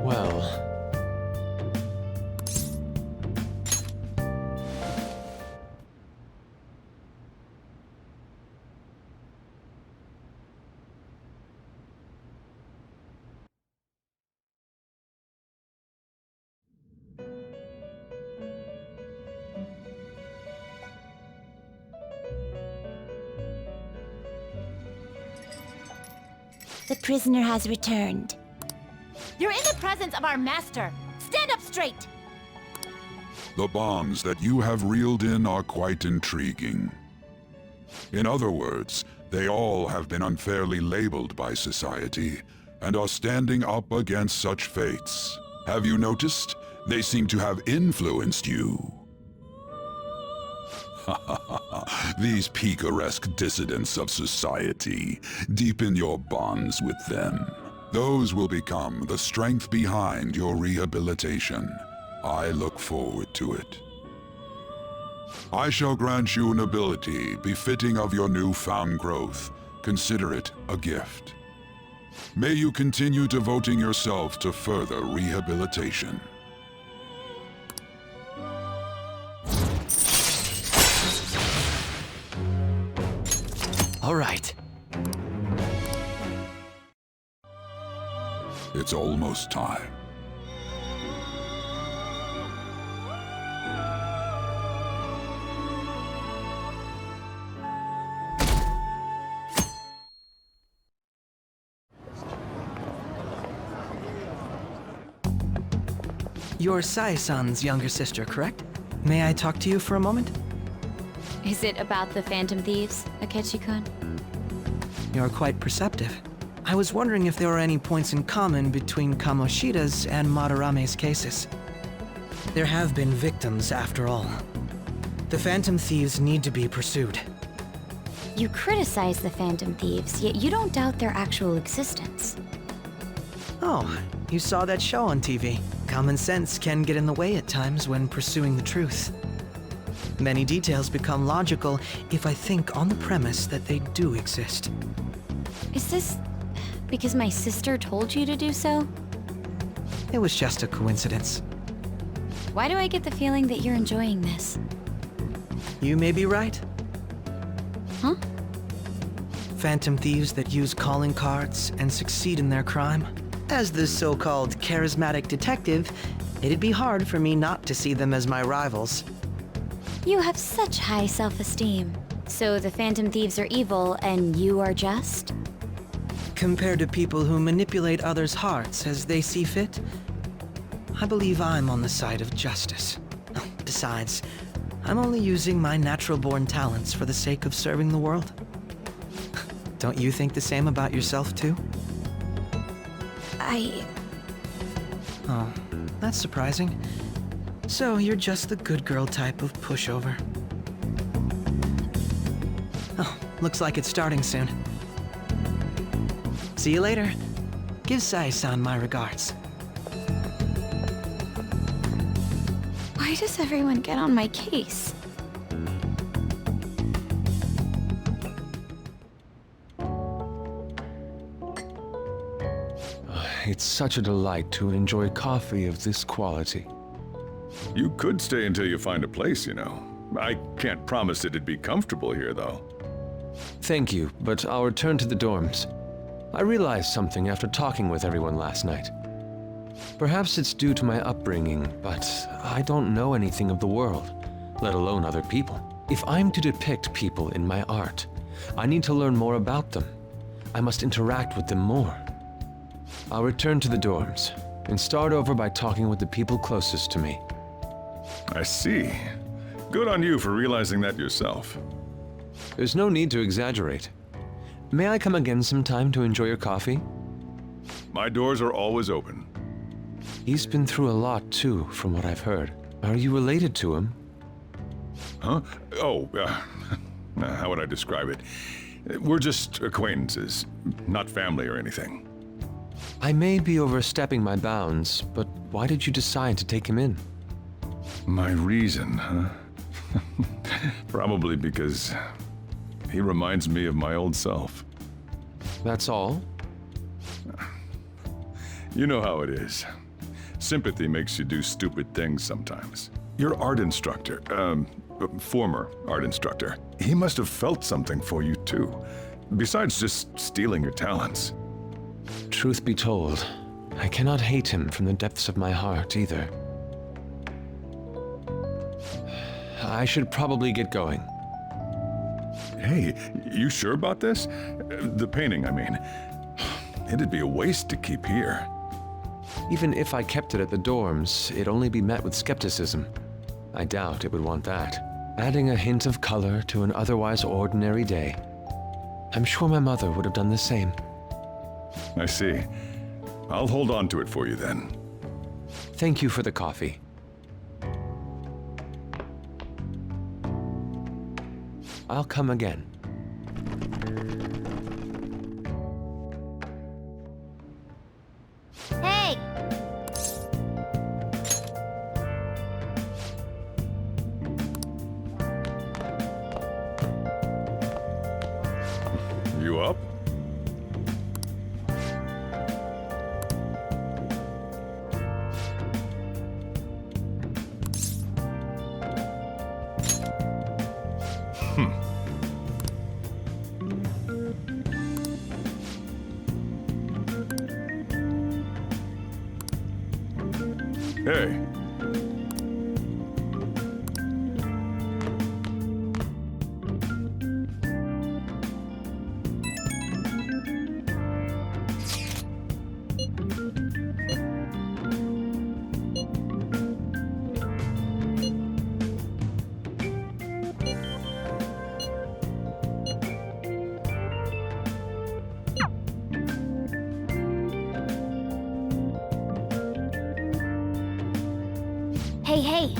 Well... The prisoner has returned. You're in the presence of our master. Stand up straight! The bonds that you have reeled in are quite intriguing. In other words, they all have been unfairly labeled by society and are standing up against such fates. Have you noticed? They seem to have influenced you. These picaresque dissidents of society, deepen your bonds with them. Those will become the strength behind your rehabilitation. I look forward to it. I shall grant you an ability befitting of your newfound growth. Consider it a gift. May you continue devoting yourself to further rehabilitation. All right. It's almost time. You're Sai-san's younger sister, correct? May I talk to you for a moment? Is it about the Phantom Thieves, Akechi-kun? You're quite perceptive. I was wondering if there were any points in common between Kamoshida's and Madarame's cases. There have been victims, after all. The Phantom Thieves need to be pursued. You criticize the Phantom Thieves, yet you don't doubt their actual existence. Oh, you saw that show on TV. Common sense can get in the way at times when pursuing the truth. Many details become logical if I think on the premise that they do exist. Is this because my sister told you to do so? It was just a coincidence. Why do I get the feeling that you're enjoying this? You may be right. Huh? Phantom thieves that use calling cards and succeed in their crime. As the so-called charismatic detective, it'd be hard for me not to see them as my rivals. You have such high self-esteem. So the Phantom Thieves are evil and you are just? Compared to people who manipulate others' hearts as they see fit, I believe I'm on the side of justice. Besides, I'm only using my natural-born talents for the sake of serving the world. Don't you think the same about yourself, too? Oh, that's surprising. So you're just the good girl type of pushover. Oh, looks like it's starting soon. See you later. Give Sai-san my regards. Why does everyone get on my case? It's such a delight to enjoy coffee of this quality. You could stay until you find a place, you know. I can't promise it'd be comfortable here, though. Thank you, but I'll return to the dorms. I realized something after talking with everyone last night. Perhaps it's due to my upbringing, but I don't know anything of the world, let alone other people. If I'm to depict people in my art, I need to learn more about them. I must interact with them more. I'll return to the dorms and start over by talking with the people closest to me. I see. Good on you for realizing that yourself. There's no need to exaggerate. May I come again sometime to enjoy your coffee? My doors are always open. He's been through a lot, too, from what I've heard. Are you related to him? Huh? Oh, how would I describe it? We're just acquaintances, not family or anything. I may be overstepping my bounds, but why did you decide to take him in? My reason, huh? Probably because he reminds me of my old self. That's all? You know how it is. Sympathy makes you do stupid things sometimes. Your art instructor, former art instructor, he must have felt something for you too. Besides just stealing your talents. Truth be told, I cannot hate him from the depths of my heart either. I should probably get going. Hey, you sure about this? The painting, I mean. It'd be a waste to keep here. Even if I kept it at the dorms, it'd only be met with skepticism. I doubt it would want that. Adding a hint of color to an otherwise ordinary day. I'm sure my mother would have done the same. I see. I'll hold on to it for you then. Thank you for the coffee. I'll come again. Hey! You up? Hey. Hey, hey!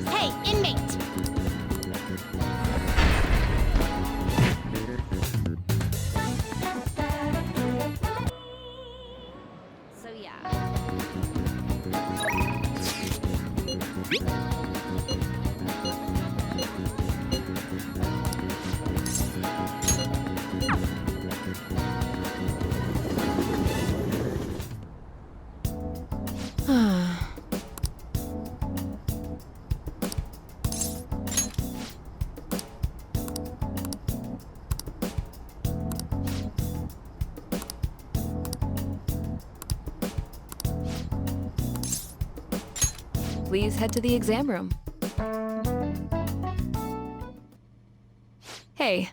Hey, inmate! So yeah. Please head to the exam room. Hey.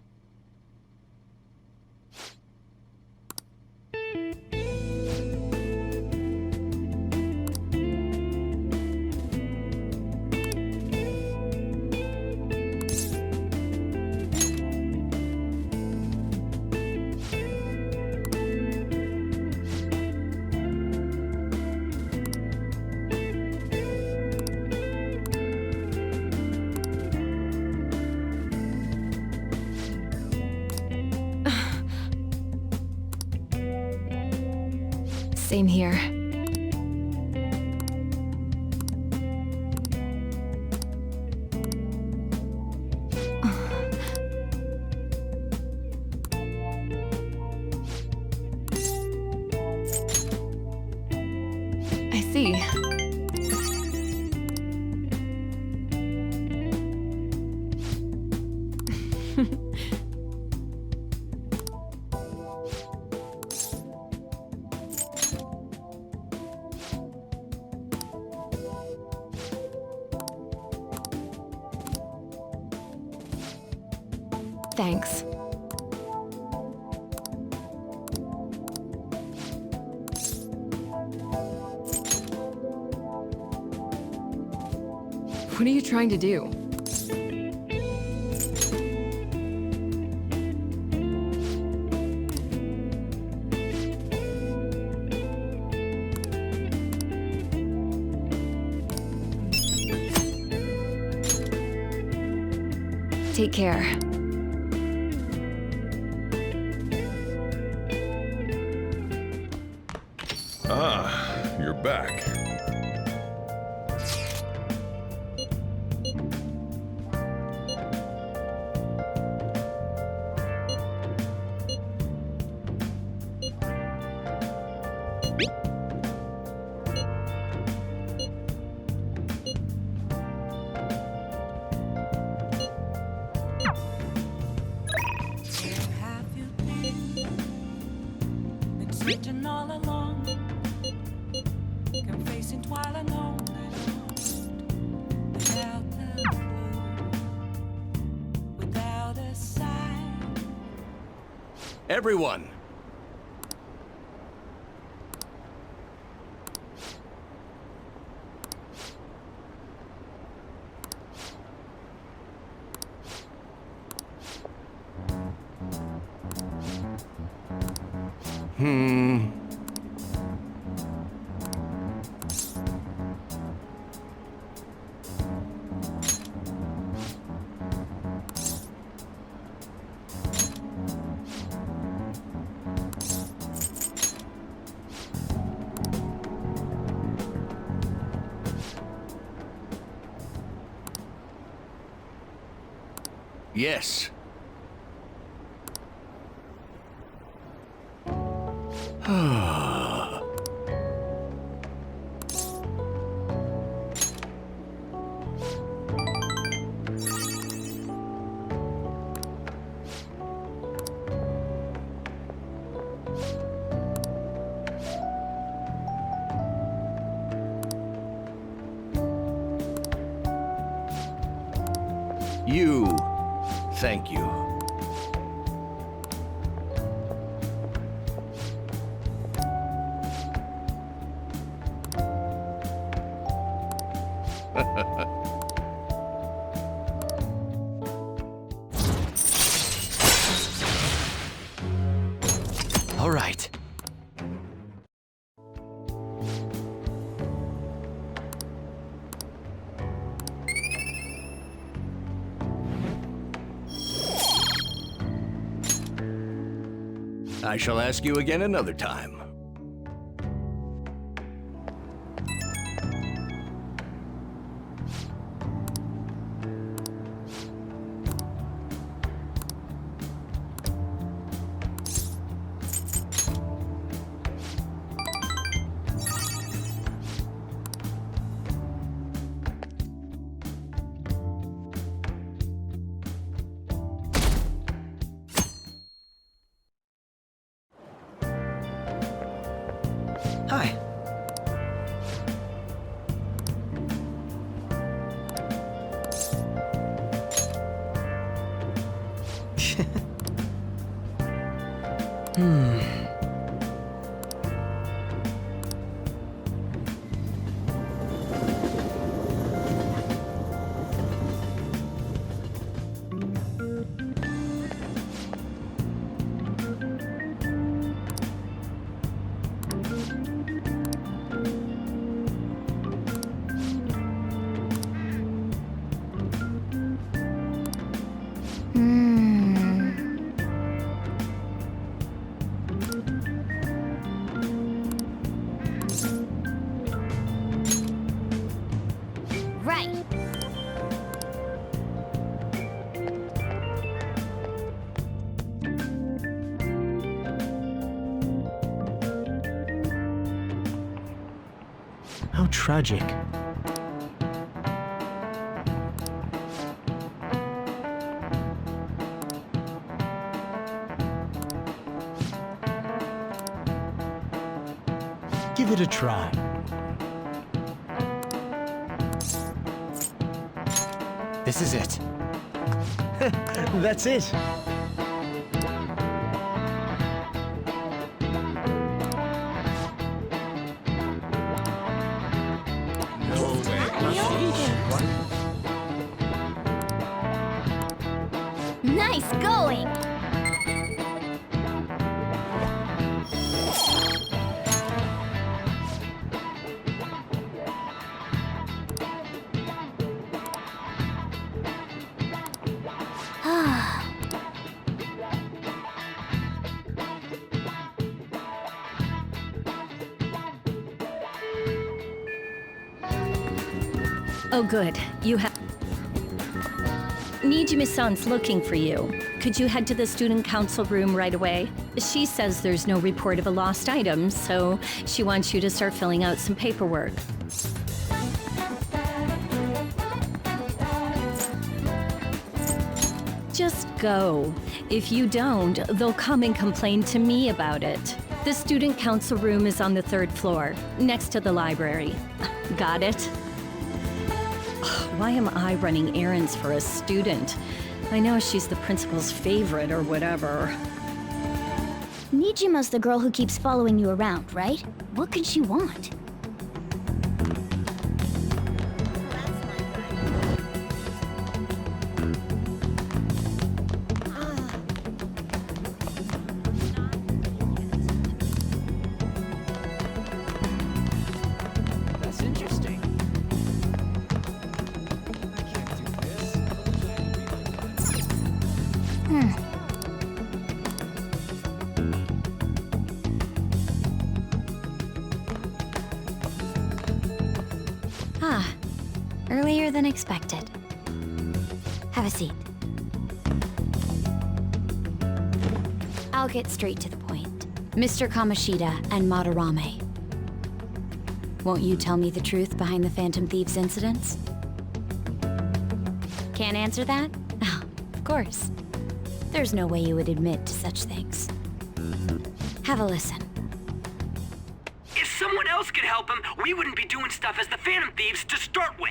Same here. see. Thanks. What are you trying to do? Take care. Ah, you're back. Have you been searching all along, confessing while alone, without a clue, without a sign? Everyone! Yes. You. Thank you. All right. I shall ask you again another time. Hi. How tragic. Give it a try. This is it. That's it. Nice going! Oh, good. You have... Nijimi-san's looking for you. Could you head to the student council room right away? She says there's no report of a lost item, so she wants you to start filling out some paperwork. Just go. If you don't, they'll come and complain to me about it. The student council room is on the 3rd floor, next to the library. Got it? Why am I running errands for a student? I know she's the principal's favorite or whatever. Nijima's the girl who keeps following you around, right? What could she want? That's interesting. I can't do this. Ah, earlier than expected. Have a seat. I'll get straight to the point. Mr. Kamoshida and Madarame. Won't you tell me the truth behind the Phantom Thieves incidents? Can't answer that? Oh, of course. There's no way you would admit to such things. Have a listen. If someone else could help him, we wouldn't be doing stuff as the Phantom Thieves to start with.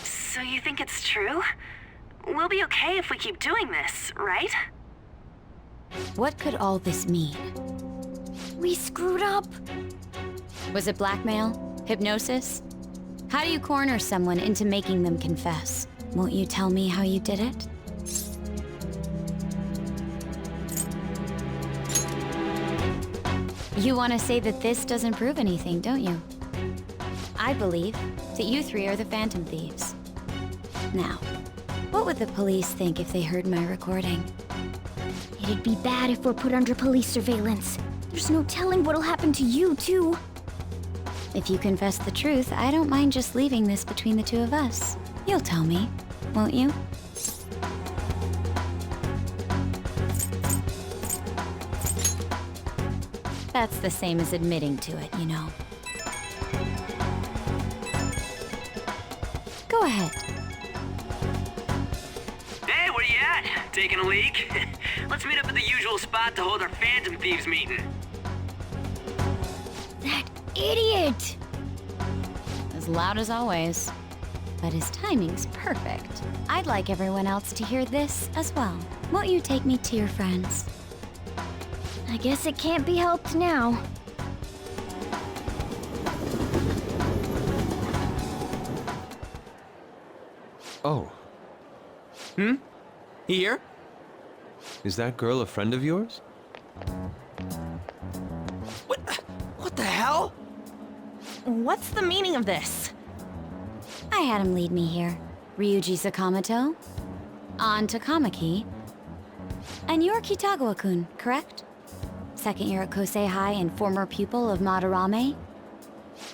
So you think it's true? We'll be okay if we keep doing this, right? What could all this mean? We screwed up. Was it blackmail? Hypnosis? How do you corner someone into making them confess? Won't you tell me how you did it? You want to say that this doesn't prove anything, don't you? I believe that you three are the Phantom Thieves. Now, what would the police think if they heard my recording? It'd be bad if we're put under police surveillance. There's no telling what'll happen to you, too. If you confess the truth, I don't mind just leaving this between the two of us. You'll tell me, won't you? That's the same as admitting to it, you know. Go ahead. Hey, where you at? Taking a leak? Let's meet up at the usual spot to hold our Phantom Thieves meeting. That idiot! As loud as always. But his timing's perfect. I'd like everyone else to hear this as well. Won't you take me to your friends? I guess it can't be helped now. Oh, Here? is that girl a friend of yours? What the hell? What's the meaning of this? I had him lead me here. Ryuji Sakamoto, An Takamaki, and you're Kitagawa-kun, correct? Second year at Kosei High and former pupil of Madarame.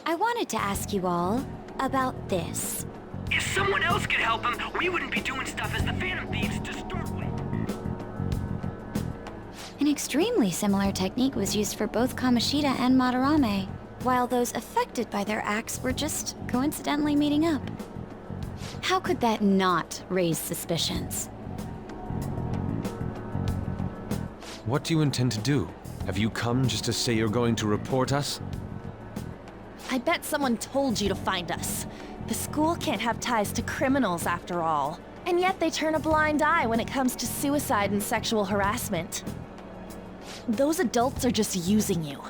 I wanted to ask you all about this. If someone else could help him, we wouldn't be doing stuff as the Phantom Thieves to start with. An extremely similar technique was used for both Kamoshida and Madarame. while those affected by their acts were just coincidentally meeting up. How could that not raise suspicions? What do you intend to do? Have you come just to say you're going to report us? I bet someone told you to find us. The school can't have ties to criminals after all. And yet they turn a blind eye when it comes to suicide and sexual harassment. Those adults are just using you.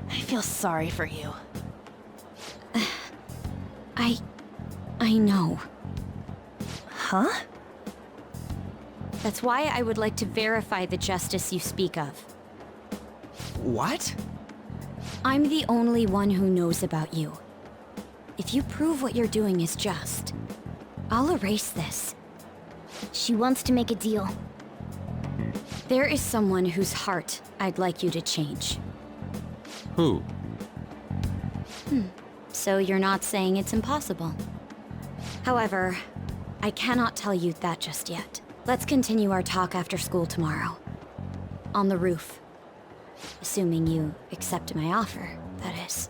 I feel sorry for you. I know. Huh? That's why I would like to verify the justice you speak of. What? I'm the only one who knows about you. If you prove what you're doing is just, I'll erase this. She wants to make a deal. There is someone whose heart I'd like you to change. Who? So you're not saying it's impossible. However, I cannot tell you that just yet. Let's continue our talk after school tomorrow. On the roof. Assuming you accept my offer, that is.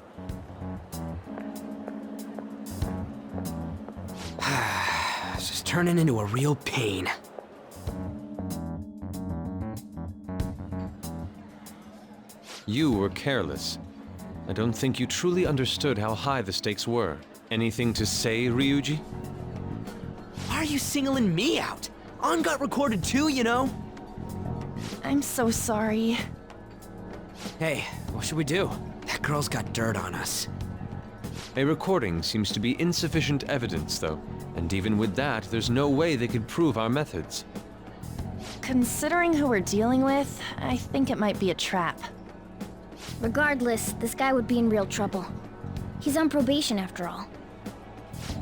It's just turning into a real pain. You were careless. I don't think you truly understood how high the stakes were. Anything to say, Ryuji? Why are you singling me out? On got recorded too, you know? I'm so sorry. Hey, what should we do? That girl's got dirt on us. A recording seems to be insufficient evidence, though. And even with that, there's no way they could prove our methods. Considering who we're dealing with, I think it might be a trap. Regardless, this guy would be in real trouble. He's on probation after all.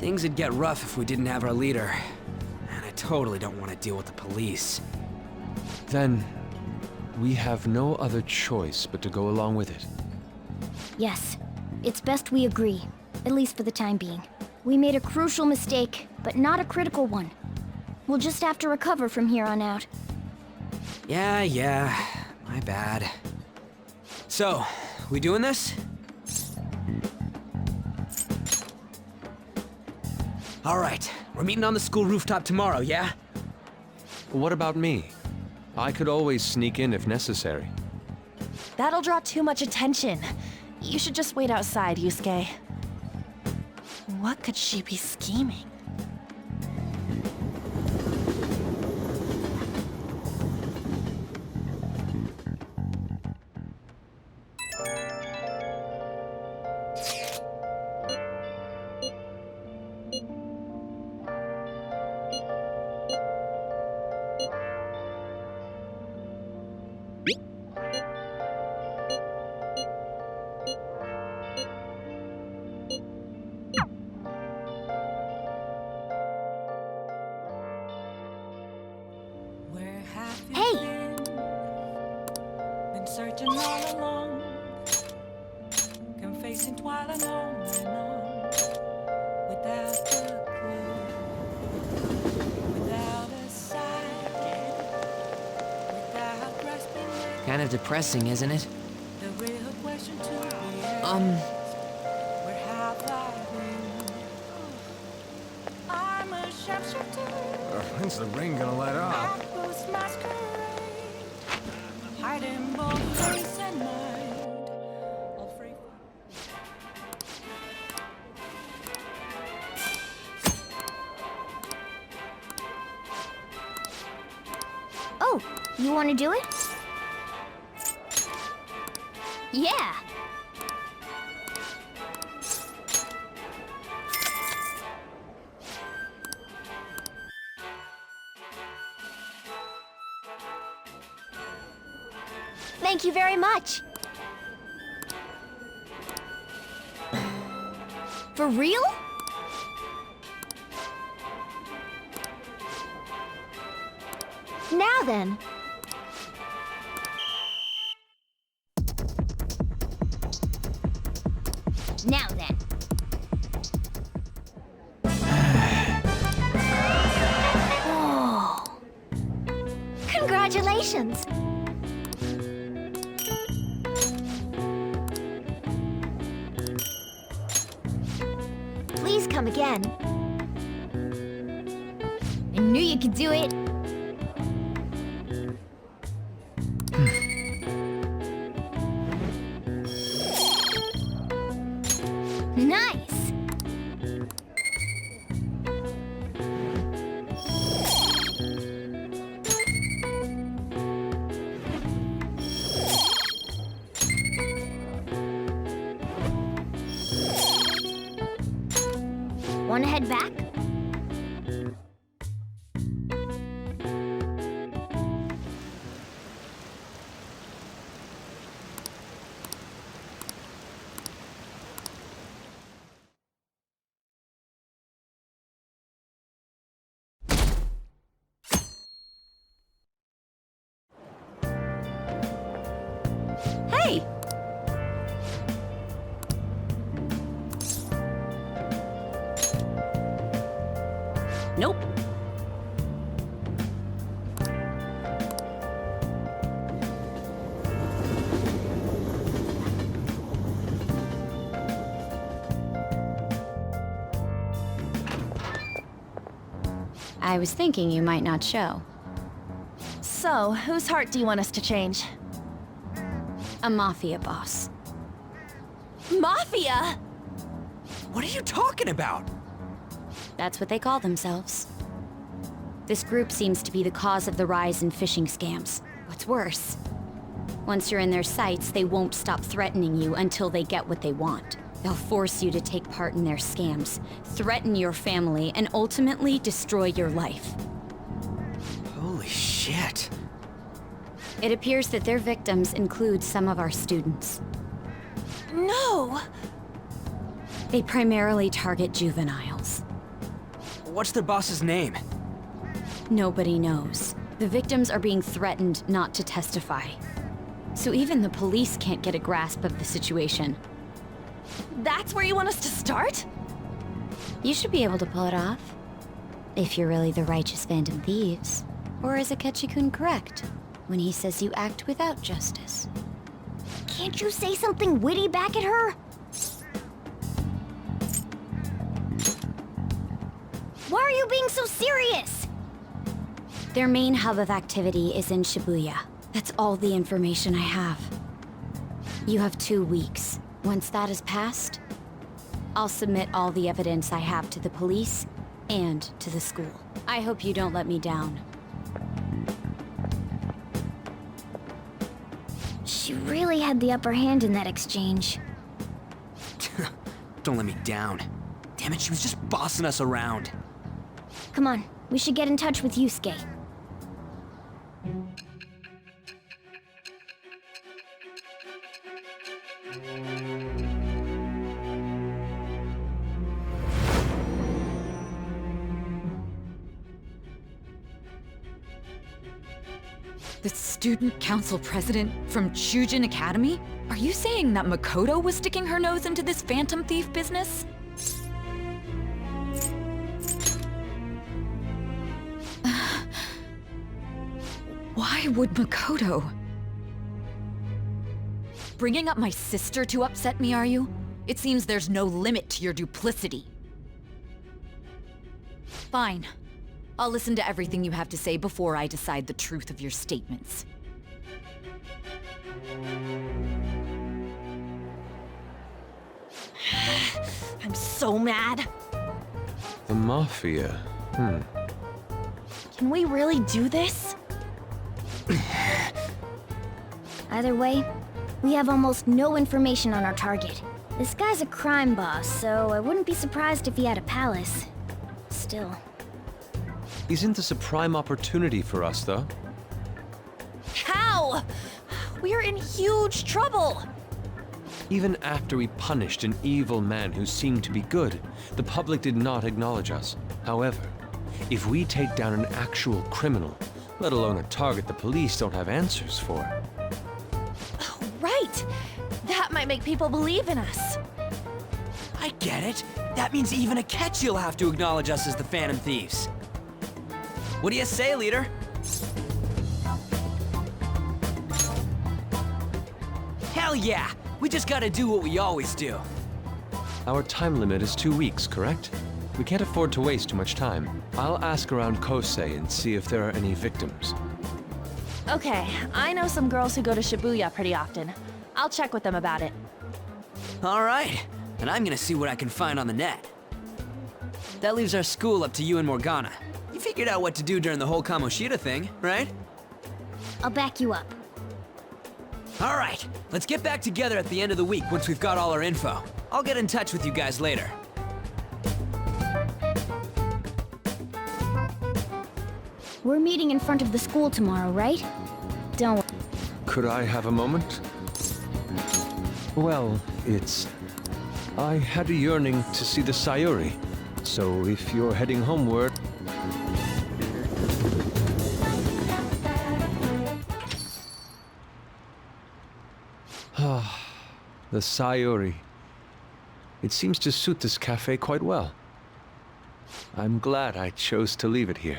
Things would get rough if we didn't have our leader. And I totally don't want to deal with the police. Then, we have no other choice but to go along with it. Yes, it's best we agree, at least for the time being. We made a crucial mistake, but not a critical one. We'll just have to recover from here on out. Yeah, my bad. So, we doing this? All right, we're meeting on the school rooftop tomorrow, yeah? What about me? I could always sneak in if necessary. That'll draw too much attention. You should just wait outside, Yusuke. What could she be scheming? Where have you Hey! been searching all along, confessing while alone and on, without a clue, without a sign, without grasping it. Kind of depressing, isn't it? The real question to be asked, where have I been? I'm a sharpshooter. When's the ring gonna let off? Apples masquerade, hiding both face and mind. All free. Oh, you want to do it? Yeah! Thank you very much. For real? Now then. Now then. Whoa. Congratulations. come again. I knew you could do it. Nice! Wanna head back? Hey! Nope. I was thinking you might not show. So, whose heart do you want us to change? A mafia boss. Mafia? What are you talking about? That's what they call themselves. This group seems to be the cause of the rise in phishing scams. What's worse, once you're in their sights, they won't stop threatening you until they get what they want. They'll force you to take part in their scams, threaten your family, and ultimately destroy your life. Holy shit. It appears that their victims include some of our students. No! They primarily target juveniles. What's their boss's name? Nobody knows. The victims are being threatened not to testify. So even the police can't get a grasp of the situation. That's where you want us to start? You should be able to pull it off. If you're really the righteous Phantom Thieves. Or is Akechi-kun correct when he says you act without justice? Can't you say something witty back at her? Why are you being so serious? Their main hub of activity is in Shibuya. That's all the information I have. You have 2 weeks. Once that is passed, I'll submit all the evidence I have to the police and to the school. I hope you don't let me down. She really had the upper hand in that exchange. Don't let me down. Damn it, she was just bossing us around. Come on, we should get in touch with Yusuke. The student council president from Chujin Academy? Are you saying that Makoto was sticking her nose into this phantom thief business? Why would Makoto? Bringing up my sister to upset me, are you? It seems there's no limit to your duplicity. Fine. I'll listen to everything you have to say before I decide the truth of your statements. I'm so mad. The Mafia. Can we really do this? Either way, we have almost no information on our target. This guy's a crime boss, so I wouldn't be surprised if he had a palace. Still. Isn't this a prime opportunity for us, though? How? We're in huge trouble. Even after we punished an evil man who seemed to be good, the public did not acknowledge us. However, if we take down an actual criminal, let alone a target the police don't have answers for. Right. That might make people believe in us. I get it. That means even Akechi'll have to acknowledge us as the Phantom Thieves. What do you say, leader? Hell yeah! We just gotta do what we always do. Our time limit is 2 weeks, correct? We can't afford to waste too much time. I'll ask around Kosei and see if there are any victims. Okay, I know some girls who go to Shibuya pretty often. I'll check with them about it. All right, and I'm gonna see what I can find on the net. That leaves our school up to you and Morgana. You figured out what to do during the whole Kamoshida thing, right? I'll back you up. All right, let's get back together at the end of the week once we've got all our info. I'll get in touch with you guys later. We're meeting in front of the school tomorrow, right? Don't. Could I have a moment? Well, I had a yearning to see the Sayuri, so if you're heading homeward... The Sayuri. It seems to suit this cafe quite well. I'm glad I chose to leave it here.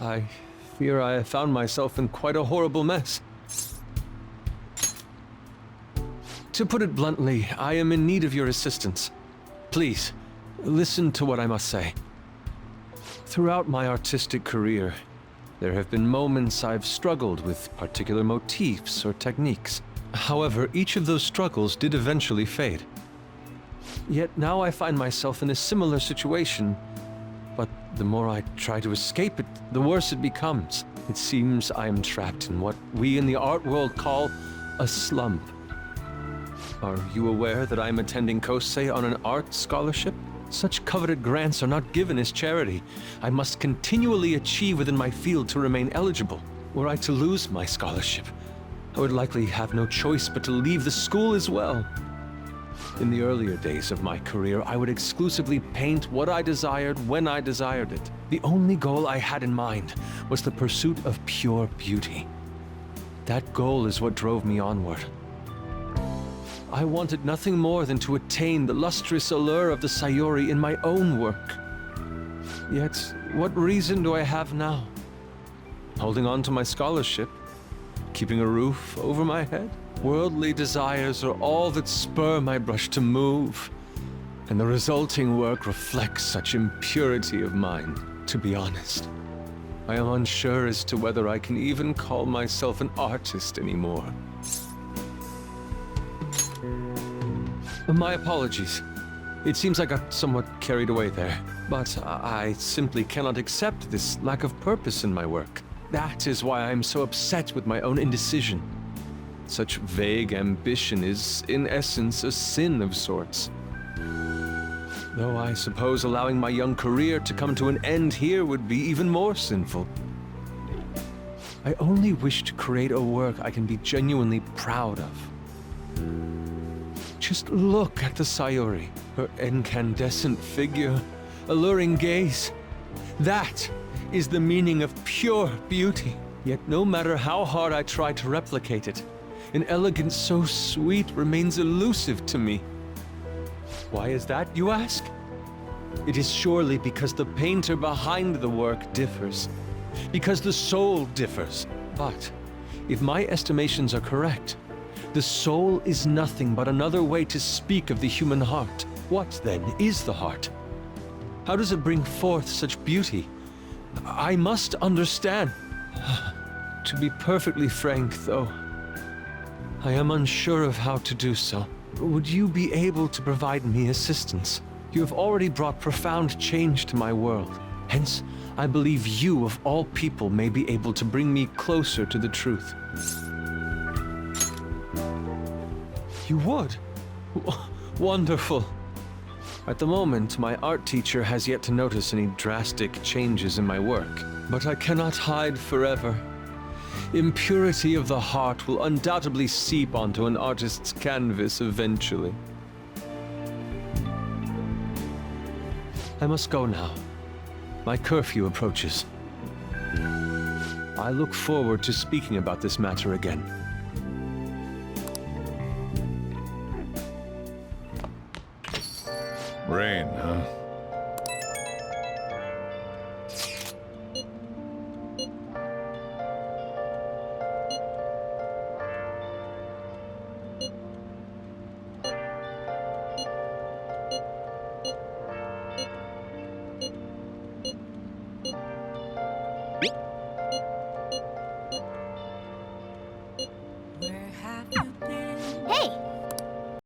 I fear I have found myself in quite a horrible mess. To put it bluntly, I am in need of your assistance. Please, listen to what I must say. Throughout my artistic career, there have been moments I've struggled with particular motifs or techniques. However, each of those struggles did eventually fade. Yet now I find myself in a similar situation, but the more I try to escape it, the worse it becomes. It seems I am trapped in what we in the art world call a slump. Are you aware that I am attending Kosei on an art scholarship? Such coveted grants are not given as charity. I must continually achieve within my field to remain eligible. Were I to lose my scholarship, I would likely have no choice but to leave the school as well. In the earlier days of my career, I would exclusively paint what I desired when I desired it. The only goal I had in mind was the pursuit of pure beauty. That goal is what drove me onward. I wanted nothing more than to attain the lustrous allure of the Sayuri in my own work. Yet, what reason do I have now? Holding on to my scholarship? Keeping a roof over my head? Worldly desires are all that spur my brush to move, and the resulting work reflects such impurity of mind. To be honest, I am unsure as to whether I can even call myself an artist anymore. My apologies. It seems I got somewhat carried away there, but I simply cannot accept this lack of purpose in my work. That is why I am so upset with my own indecision. Such vague ambition is, in essence, a sin of sorts. Though I suppose allowing my young career to come to an end here would be even more sinful. I only wish to create a work I can be genuinely proud of. Just look at the Sayuri, her incandescent figure, alluring gaze. That is the meaning of pure beauty. Yet no matter how hard I try to replicate it, an elegance so sweet remains elusive to me. Why is that, you ask? It is surely because the painter behind the work differs, because the soul differs. But if my estimations are correct, the soul is nothing but another way to speak of the human heart. What, then, is the heart? How does it bring forth such beauty? I must understand. To be perfectly frank, though, I am unsure of how to do so. Would you be able to provide me assistance? You have already brought profound change to my world. Hence, I believe you, of all people, may be able to bring me closer to the truth. You would? Wonderful. At the moment, my art teacher has yet to notice any drastic changes in my work. But I cannot hide forever. Impurity of the heart will undoubtedly seep onto an artist's canvas eventually. I must go now. My curfew approaches. I look forward to speaking about this matter again. Rain, huh?